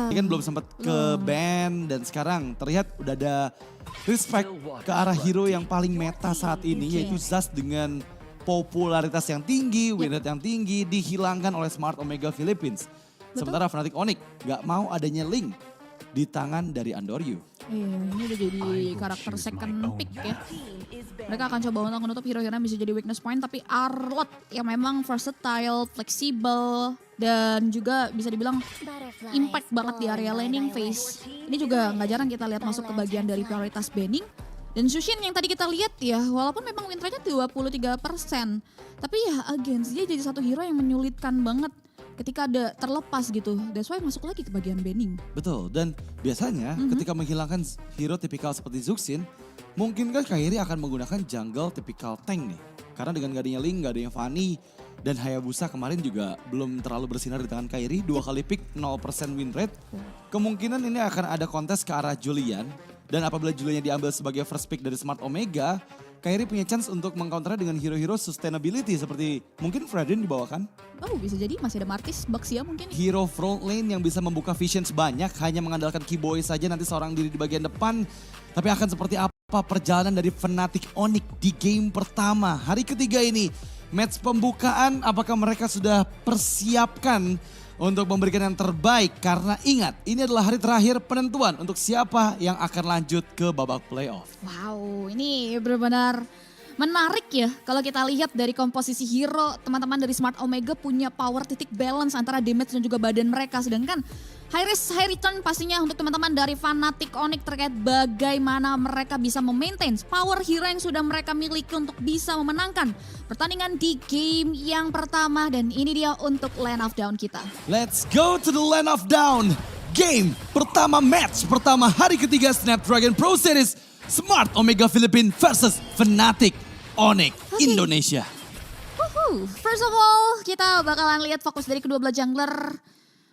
Dia kan belum sempat ke band dan sekarang terlihat udah ada respect ke arah hero yang paling meta saat ini yaitu Zaz dengan popularitas yang tinggi, win rate yang tinggi dihilangkan oleh Smart Omega Philippines. Sementara Fnatic Onyx gak mau adanya Link di tangan dari Andoryu. Ini udah jadi karakter second pick ya. Mereka akan coba untuk menutup hero-hero yang bisa jadi weakness point. Tapi Arlot yang memang versatile, fleksibel, dan juga bisa dibilang impact banget di area laning phase. Ini juga gak jarang kita lihat masuk ke bagian dari prioritas banning. Dan Sushin yang tadi kita lihat ya, walaupun memang win rate-nya 23%. Tapi ya against dia jadi satu hero yang menyulitkan banget ketika ada terlepas gitu. That's why masuk lagi ke bagian banning. Betul, dan biasanya ketika menghilangkan hero tipikal seperti Zuxin, mungkin kan Kairi akan menggunakan jungle tipikal tank nih. Karena dengan gak adanya Link, gak adanya Fanny, dan Hayabusa kemarin juga belum terlalu bersinar di tangan Kairi. 2 kali pick, 0% win rate. Kemungkinan ini akan ada kontes ke arah Julian. Dan apabila Julian diambil sebagai first pick dari Smart Omega, Kairi punya chance untuk mengcounter dengan hero-hero sustainability seperti mungkin Fredin dibawakan. Oh bisa jadi masih ada Martis, Baxia mungkin. Hero front lane yang bisa membuka vision sebanyak hanya mengandalkan Keyboy saja nanti seorang diri di bagian depan. Tapi akan seperti apa perjalanan dari Fnatic Onyx di game pertama hari ketiga ini. Match pembukaan apakah mereka sudah persiapkan untuk memberikan yang terbaik. Karena ingat ini adalah hari terakhir penentuan untuk siapa yang akan lanjut ke babak playoff. Wow ini benar-benar menarik ya. Kalau kita lihat dari komposisi hero, teman-teman dari Smart Omega punya power titik balance antara damage dan juga badan mereka. Sedangkan high risk, high return pastinya untuk teman-teman dari Fnatic Onyx terkait bagaimana mereka bisa memaintain power hero yang sudah mereka miliki untuk bisa memenangkan pertandingan di game yang pertama. Dan ini dia untuk Land of Dawn kita. Let's go to the Land of Dawn. Game pertama, match pertama hari ketiga Snapdragon Pro Series. Smart Omega Philippines versus Fnatic Onyx Indonesia. First of all, kita bakalan lihat fokus dari kedua belah jungler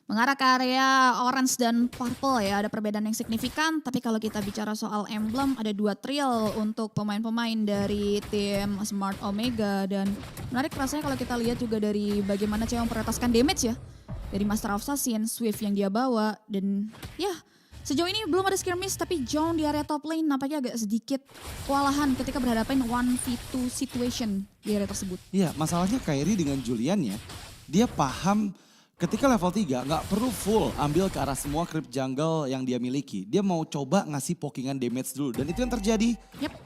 mengarah ke area orange dan purple ya. Ada perbedaan yang signifikan, tapi kalau kita bicara soal emblem ada 2 trio untuk pemain-pemain dari tim Smart Omega. Dan menarik rasanya kalau kita lihat juga dari bagaimana Cewek memprioritaskan damage ya. Dari Master of Assassin, Swift yang dia bawa, dan ya sejauh ini belum ada skirmish, tapi John di area top lane nampaknya agak sedikit kewalahan ketika berhadapan 1v2 situation di area tersebut. Iya, masalahnya Kairi dengan Julian ya, dia paham ketika level 3 nggak perlu full ambil ke arah semua creep jungle yang dia miliki. Dia mau coba ngasih pokingan damage dulu, dan itu yang terjadi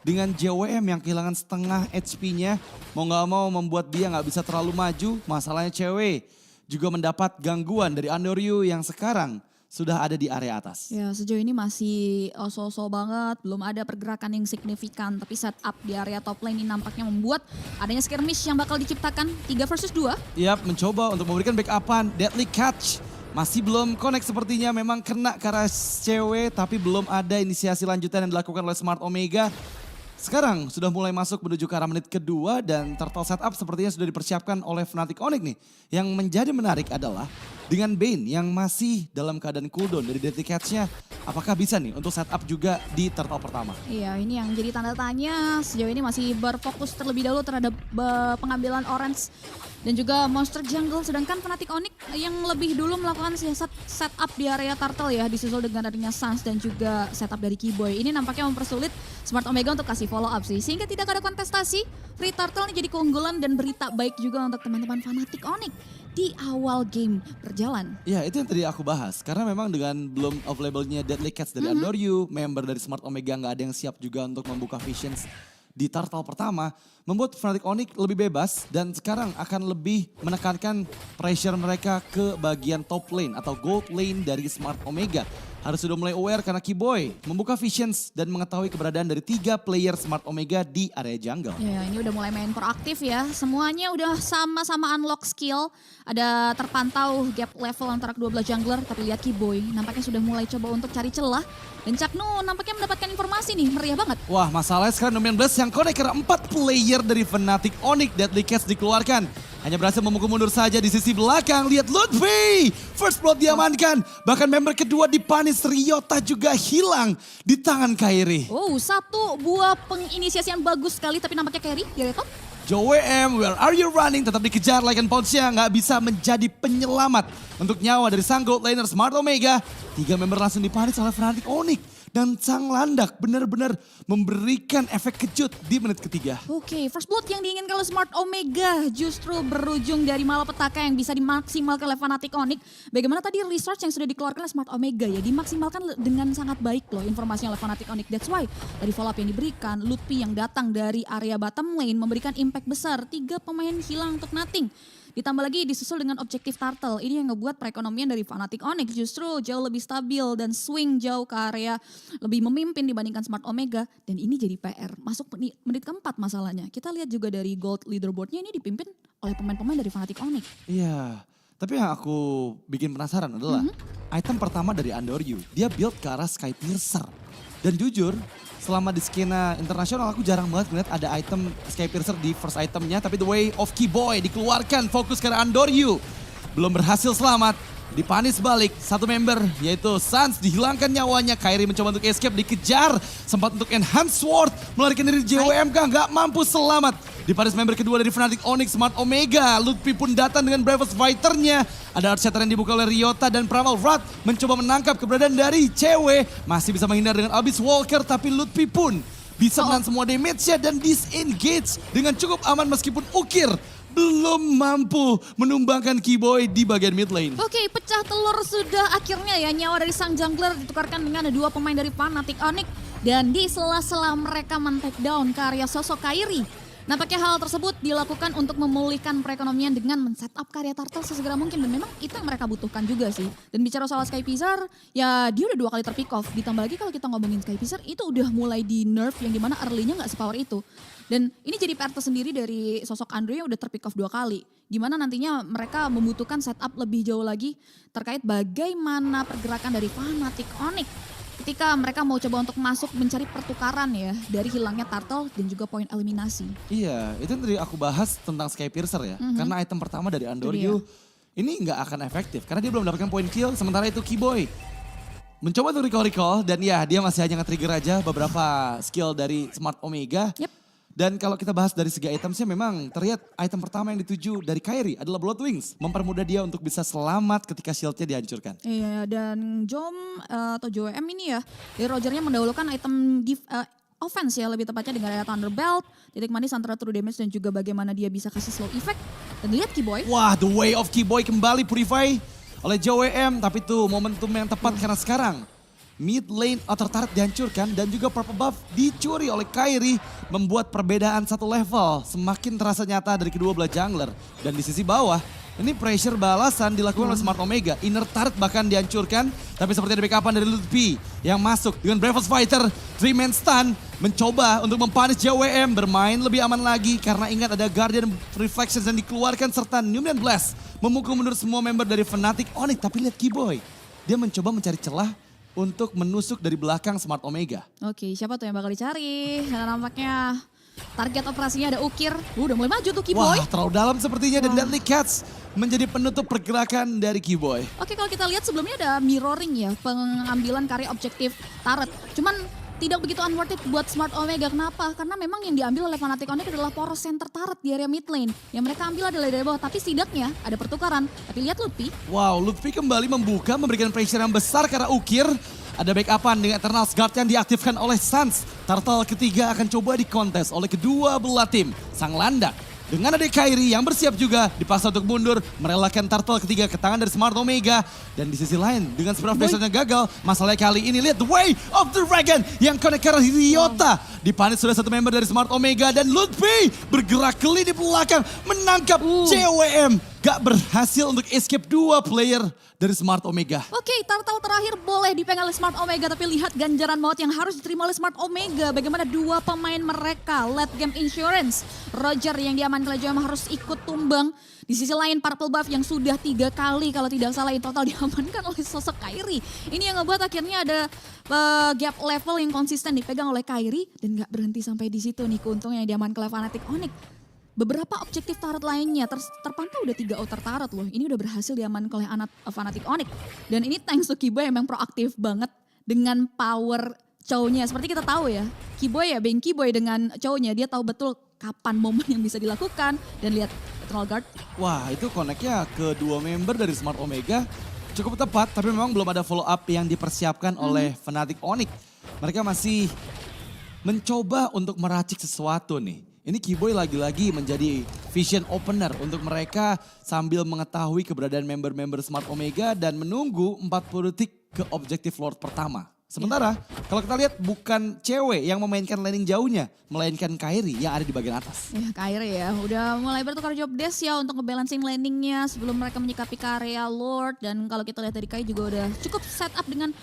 dengan JWM yang kehilangan setengah HP-nya. Mau nggak mau membuat dia nggak bisa terlalu maju. Masalahnya cewek juga mendapat gangguan dari Andoryu yang sekarang sudah ada di area atas. Ya sejauh ini masih so-so banget, belum ada pergerakan yang signifikan. Tapi setup di area top lane ini nampaknya membuat adanya skirmish yang bakal diciptakan 3 versus 2. Yap, mencoba untuk memberikan backupan. Deadly Catch masih belum connect sepertinya, memang kena ke arah cewek. Tapi belum ada inisiasi lanjutan yang dilakukan oleh Smart Omega. Sekarang sudah mulai masuk menuju ke arah menit kedua dan turtle setup sepertinya sudah dipersiapkan oleh Fnatic Onyx nih. Yang menjadi menarik adalah dengan Bane yang masih dalam keadaan cooldown dari Deadly Catch-nya. Apakah bisa nih untuk setup juga di turtle pertama? Iya ini yang jadi tanda tanya. Sejauh ini masih berfokus terlebih dahulu terhadap pengambilan orange dan juga monster jungle. Sedangkan Fnatic Onyx yang lebih dulu melakukan siasat setup di area turtle ya. Disusul dengan adanya Sans dan juga setup dari Keyboy. Ini nampaknya mempersulit Smart Omega untuk kasih follow up sih. Sehingga tidak ada kontestasi. Free turtle ini jadi keunggulan dan berita baik juga untuk teman-teman Fnatic Onyx di awal game berjalan. Ya itu yang tadi aku bahas. Karena memang dengan belum available-nya Deadly Catch dari Andoryu, member dari Smart Omega nggak ada yang siap juga untuk membuka visions di turtle pertama, membuat Fnatic Onyx lebih bebas dan sekarang akan lebih menekankan pressure mereka ke bagian top lane atau gold lane dari Smart Omega. Harus sudah mulai aware karena Keyboy membuka visions dan mengetahui keberadaan dari 3 player Smart Omega di area jungle. Ya ini udah mulai main proaktif ya. Semuanya udah sama-sama unlock skill. Ada terpantau gap level antara kedua belah jungler. Tapi lihat Keyboy nampaknya sudah mulai coba untuk cari celah. Dan Caknu nampaknya mendapatkan informasi nih, meriah banget. Wah masalahnya sekarang Domain Blast yang connect karena 4 player dari Fnatic Onyx. Deadly Catch dikeluarkan. Hanya berhasil memukul mundur saja di sisi belakang. Lihat Ludwig, first blood diamankan. Bahkan member kedua dipanis, Ryota juga hilang di tangan Kairi. Oh, satu buah penginisiasi yang bagus sekali tapi nampaknya Kairi di area top. JWM, where are you running? Tetap dikejar, Lycan Pouch-nya nggak bisa menjadi penyelamat untuk nyawa dari sang gold laner Smart Omega. 3 member langsung dipanis oleh Fnatic Onyx. Dan Sang Landak benar-benar memberikan efek kejut di menit ketiga. Oke, first blood yang diinginkan oleh Smart Omega justru berujung dari malapetaka yang bisa dimaksimalkan oleh Fnatic Onyx. Bagaimana tadi research yang sudah dikeluarkan oleh Smart Omega ya, dimaksimalkan dengan sangat baik loh informasinya oleh Fnatic Onyx. That's why dari follow up yang diberikan, Lutfi yang datang dari area bottom lane memberikan impact besar. 3 pemain hilang untuk nothing. Ditambah lagi disusul dengan objektif turtle. Ini yang ngebuat perekonomian dari Fnatic Onyx justru jauh lebih stabil dan swing jauh ke area lebih memimpin dibandingkan Smart Omega. Dan ini jadi PR. Masuk menit keempat masalahnya. Kita lihat juga dari gold leaderboardnya ini dipimpin oleh pemain-pemain dari Fnatic Onyx. Iya, tapi yang aku bikin penasaran adalah item pertama dari Andoryu. Dia build ke arah Sky Piercer. Dan jujur, selama di skena internasional aku jarang banget ngeliat ada item Sky Piercer di first itemnya. Tapi the way of Keyboy dikeluarkan, fokus ke Andoryu. Belum berhasil selamat, dipanis balik satu member yaitu Sans, dihilangkan nyawanya. Kairi mencoba untuk escape, dikejar. Sempat untuk enhance sword, melarikan diri JWMK, nggak mampu selamat. Dipanis member kedua dari Fnatic Onyx, Smart Omega. Lutfi pun datang dengan Bravest Fighter-nya. Ada Earth Shatter yang dibuka oleh Ryota dan Primal Wrath mencoba menangkap keberadaan dari CW. Masih bisa menghindar dengan Abyss Walker, tapi Lutfi pun bisa menahan semua damage-nya dan disengage dengan cukup aman meskipun Ukir belum mampu menumbangkan Keyboy di bagian mid lane. Oke, pecah telur sudah akhirnya ya. Nyawa dari sang jungler ditukarkan dengan 2 pemain dari Fnatic Onyx. Dan di sela-sela mereka men-take down ke area sosok Kairi. Nampaknya hal tersebut dilakukan untuk memulihkan perekonomian dengan men-setup karya Turtle sesegera mungkin. Dan memang itu yang mereka butuhkan juga sih. Dan bicara soal Sky Piercer, ya dia udah 2 kali terpick off. Ditambah lagi kalau kita ngomongin Sky Piercer, itu udah mulai di nerf yang dimana early-nya gak sepower itu. Dan ini jadi PR tersendiri dari sosok Andre yang udah terpick off 2 kali. Gimana nantinya mereka membutuhkan setup lebih jauh lagi terkait bagaimana pergerakan dari Fnatic Onyx. Ketika mereka mau coba untuk masuk mencari pertukaran ya dari hilangnya Turtle dan juga poin eliminasi. Iya, itu yang tadi aku bahas tentang Sky Piercer ya. Karena item pertama dari Andoryu ini nggak akan efektif karena dia belum mendapatkan poin kill. Sementara itu Keyboy mencoba untuk recall dan ya dia masih hanya nge-trigger aja beberapa skill dari Smart Omega. Yep. Dan kalau kita bahas dari segi itemsnya memang terlihat item pertama yang dituju dari Kairi adalah Blood Wings. Mempermudah dia untuk bisa selamat ketika shieldnya dihancurkan. Iya, dan Jom atau JWM ini ya, dari Rogernya mendahulukan item offense ya lebih tepatnya dengan area Thunderbelt, titik manis antara true damage dan juga bagaimana dia bisa kasih slow effect. Dan lihat Keyboy. Wah, the way of Keyboy kembali purify oleh JWM. Tapi itu momentum yang tepat karena sekarang mid lane outer turret dihancurkan dan juga purple buff dicuri oleh Kairi, membuat perbedaan satu level semakin terasa nyata dari kedua belah jungler. Dan di sisi bawah ini pressure balasan dilakukan oleh Smart Omega, inner turret bahkan dihancurkan, tapi seperti ada backupan dari Lutfi yang masuk dengan Bravest Fighter, 3-man stun, mencoba untuk mempanis JWM, bermain lebih aman lagi karena ingat ada Guardian Reflections yang dikeluarkan serta Numian Blast memukul mundur semua member dari Fnatic Onyx. Tapi lihat Keyboy, dia mencoba mencari celah untuk menusuk dari belakang Smart Omega. Oke, siapa tuh yang bakal dicari? Nah, nampaknya target operasinya ada Ukir. Udah mulai maju tuh Keyboy. Wah, terlalu dalam sepertinya dan Deadly Cats menjadi penutup pergerakan dari Keyboy. Oke, kalau kita lihat sebelumnya ada mirroring ya, pengambilan karya objektif turret. Cuman tidak begitu unworth it buat Smart Omega. Kenapa? Karena memang yang diambil oleh Fnatic Onyx adalah poros center turret di area mid lane. Yang mereka ambil adalah dari bawah, tapi setidaknya ada pertukaran. Tapi lihat Lutfi. Wow, Lutfi kembali membuka, memberikan pressure yang besar karena Ukir. Ada backupan dengan Eternal Guard yang diaktifkan oleh Sans. Turtle ketiga akan coba dikontes oleh kedua belah tim. Sang Landak dengan ada Kairi yang bersiap juga dipaksa untuk mundur, merelakan Turtle ketiga ke tangan dari Smart Omega. Dan di sisi lain dengan Sprout Vision-nya gagal, masalahnya kali ini lihat the way of the dragon yang connect ke Ryota. Dipanis sudah satu member dari Smart Omega dan Lutfi bergerak ke lini belakang menangkap JWM. Gak berhasil untuk escape 2 player dari Smart Omega. Oke, Turtle terakhir boleh dipegang oleh Smart Omega, tapi lihat ganjaran maut yang harus diterima oleh Smart Omega. Bagaimana 2 pemain mereka, late game insurance. Roger yang diamankan oleh JWM harus ikut tumbang. Di sisi lain Purple Buff yang sudah 3 kali kalau tidak salah in total diamankan oleh sosok Kairi. Ini yang ngebuat akhirnya ada gap level yang konsisten dipegang oleh Kairi. Dan gak berhenti sampai di situ nih keuntungan yang diamankan oleh Fnatic Onyx. Beberapa objektif turret lainnya terpantau udah 3 outer turret loh. Ini udah berhasil diamankan oleh Fnatic Onyx. Dan ini thanks to Keyboy yang memang proaktif banget dengan power cownya. Seperti kita tahu ya, Keyboy ya being Keyboy dengan cownya, dia tahu betul kapan momen yang bisa dilakukan. Dan lihat Eternal Guard. Wah, itu connect-nya ke 2 member dari Smart Omega. cukup tepat, tapi memang belum ada follow up yang dipersiapkan oleh Fnatic Onyx. Mereka masih mencoba untuk meracik sesuatu nih. Ini Keyboy lagi-lagi menjadi vision opener untuk mereka sambil mengetahui keberadaan member-member Smart Omega dan menunggu 40 detik ke objektif Lord pertama. Sementara kalau kita lihat bukan cewek yang memainkan laning jauhnya, melainkan Kairi yang ada di bagian atas. Ya Kairi ya, udah mulai bertukar job desk ya untuk ngebalancing landingnya sebelum mereka menyikapi karya Lord. Dan kalau kita lihat dari Kai juga udah cukup set up dengan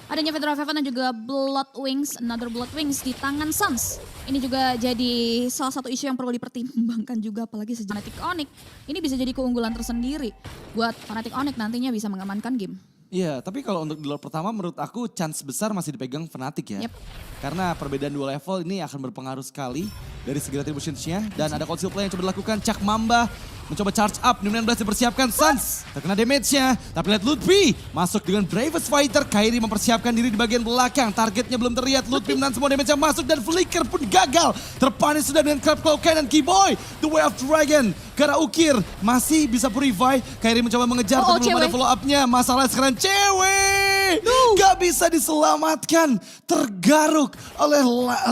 adanya Fedora Feven dan juga Blood Wings, Another Blood Wings di tangan Suns. Ini juga jadi salah satu isu yang perlu dipertimbangkan juga apalagi sejak Fnatic Onyx. Ini bisa jadi keunggulan tersendiri buat Fnatic Onyx nantinya bisa mengamankan game. Iya, tapi kalau untuk di Lord pertama menurut aku chance besar masih dipegang Fnatic ya. Yep. Karena perbedaan dua level ini akan berpengaruh sekali dari segi retributions-nya. Dan ada conceal play yang coba dilakukan, Cak Mamba mencoba charge up, New 19 dipersiapkan, Suns terkena damage-nya. Tapi lihat Ludwig masuk dengan Bravest Fighter, Kairi mempersiapkan diri di bagian belakang. Targetnya belum terlihat, Ludwig menahan semua damage-nya masuk dan Flicker pun gagal. Terpanis sudah dengan Crab Claw Cannon, Keyboy, The Way of Dragon. Gara Ukir masih bisa purify, Kairi mencoba mengejar tapi belum ada follow up-nya. Masalah sekarang cewek gak bisa diselamatkan, tergaruk oleh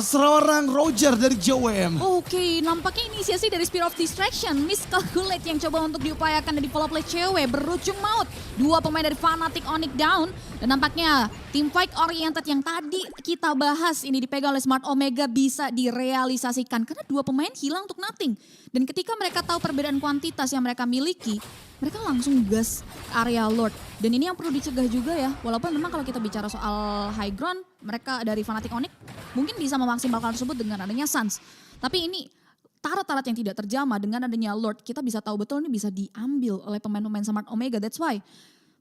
seorang Roger dari JWM. Oke, nampaknya inisiasi dari Spear of Distraction, miscalculate yang coba untuk diupayakan dan di follow up oleh cewek berujung maut. Dua pemain dari Fnatic Onyx down dan nampaknya tim fight oriented yang tadi kita bahas ini dipegang oleh Smart Omega bisa direalisasikan karena dua pemain hilang untuk nothing. Dan ketika mereka tahu perbedaan kuantitas yang mereka miliki, mereka langsung gas ke area Lord. Dan ini yang perlu dicegah juga ya. Walaupun memang kalau kita bicara soal high ground, mereka dari Fnatic Onyx mungkin bisa memaksimalkan tersebut dengan adanya Suns. Tapi ini tarat-tarat yang tidak terjamah dengan adanya Lord, kita bisa tahu betul ini bisa diambil oleh pemain-pemain Smart Omega. That's why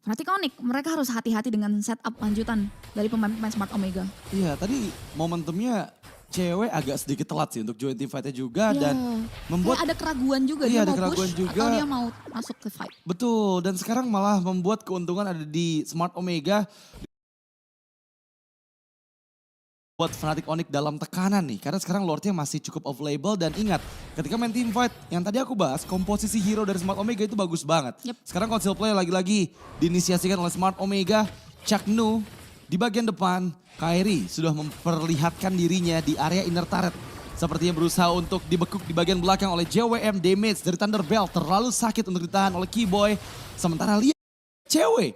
Fnatic Onyx mereka harus hati-hati dengan setup lanjutan dari pemain-pemain Smart Omega. Iya, tadi momentumnya cewek agak sedikit telat sih untuk join team fight-nya juga dan membuat ada keraguan juga iya, dia ada mau keraguan push juga. atau dia mau masuk ke fight. Betul, dan sekarang malah membuat keuntungan ada di Smart Omega buat Fnatic Onyx dalam tekanan nih. Karena sekarang Lordnya masih cukup off-label dan ingat ketika main team fight yang tadi aku bahas komposisi hero dari Smart Omega itu bagus banget. Yep. Sekarang conceal play lagi-lagi diinisiasikan oleh Smart Omega, Chuck Nu di bagian depan, Kairi sudah memperlihatkan dirinya di area inner turret. Sepertinya berusaha untuk dibekuk di bagian belakang oleh JWM, damage dari Thunderbelt terlalu sakit untuk ditahan oleh Keyboy. Sementara lihat cewek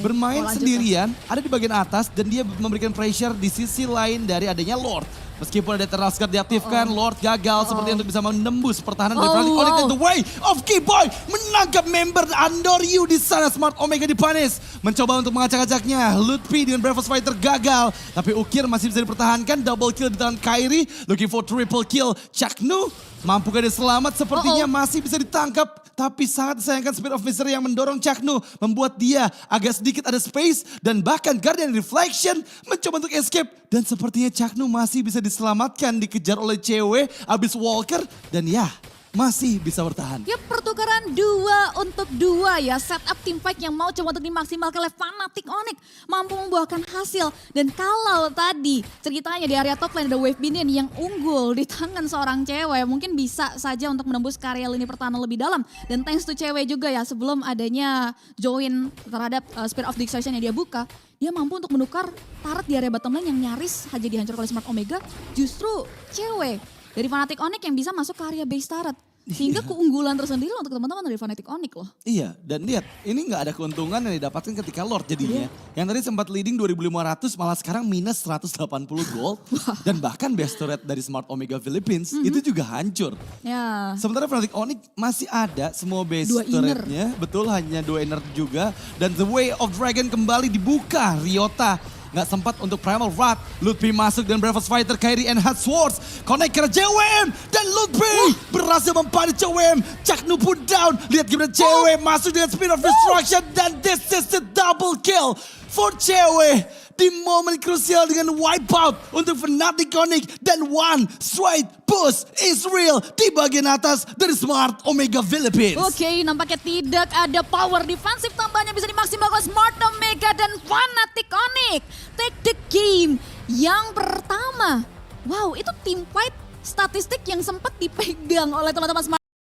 bermain sendirian ada di bagian atas dan dia memberikan pressure di sisi lain dari adanya Lord. Meskipun ada Eternal Scar diaktifkan, Lord gagal seperti untuk bisa menembus pertahanan dari Fnatic Onyx. The way of Keyboy menangkap member Andoryu di sana. Smart Omega dipanis. Mencoba untuk mengacak-acaknya. Ludwig dengan Bravest Fighter gagal. Tapi Ukir masih bisa dipertahankan. Double kill di tangan Kairi. Looking for triple kill. Chuck Nu mampu dia selamat? Sepertinya masih bisa ditangkap. Tapi sangat disayangkan Spirit of Misery yang mendorong Chuck Nu. Membuat dia agak sedikit ada space. Dan bahkan Guardian Reflection mencoba untuk escape. Dan sepertinya Chuck Nu masih bisa diselamatkan. Dikejar oleh cewek abis Walker. Dan ya masih bisa bertahan. Ya pertukaran 2 untuk 2 ya. Setup tim fight yang mau coba untuk dimaksimalkan oleh Fnatic Onyx. Mampu membuahkan hasil. Dan kalau tadi ceritanya di area top lane ada Wave Binion yang unggul di tangan seorang cewek. Mungkin bisa saja untuk menembus karya lini pertahanan lebih dalam. Dan thanks to cewek juga ya sebelum adanya join terhadap Spirit of Distraction yang dia buka. Dia mampu untuk menukar turret di area bottom lane yang nyaris saja dihancurkan oleh Smart Omega. Justru cewek dari Fnatic Onyx yang bisa masuk ke area base turret. Sehingga keunggulan tersendiri untuk teman-teman dari Fnatic Onyx loh. Iya, dan lihat ini nggak ada keuntungan yang didapatkan ketika Lord jadinya. Yang tadi sempat leading 2.500 malah sekarang minus 180 gold. Dan bahkan best turret dari Smart Omega Philippines itu juga hancur. Ya. Sementara Fnatic Onyx masih ada semua base turretnya. Betul, hanya 2 inner juga. Dan The Way of Dragon kembali dibuka. Ryota nggak sempat untuk Primal Wrath. Ludwig masuk dan Bravest Fighter, Kairi and Hot Swords. Connect ke JWM dan Ludwig berhasil mempani JWM. Chuck Nu pun down. Lihat gimana JWM masuk dengan Speed of Destruction dan this is the double kill for JWM. Di momen krusial dengan wipeout untuk Fnatic Onyx dan one straight push is real di bagian atas dari Smart Omega Philippines. Oke, nampaknya tidak ada power defensif tambahnya bisa dimaksimalkan Smart Omega dan Fnatic Onyx. Take the game yang pertama. Wow, itu team fight statistik yang sempat dipegang oleh teman-teman Smart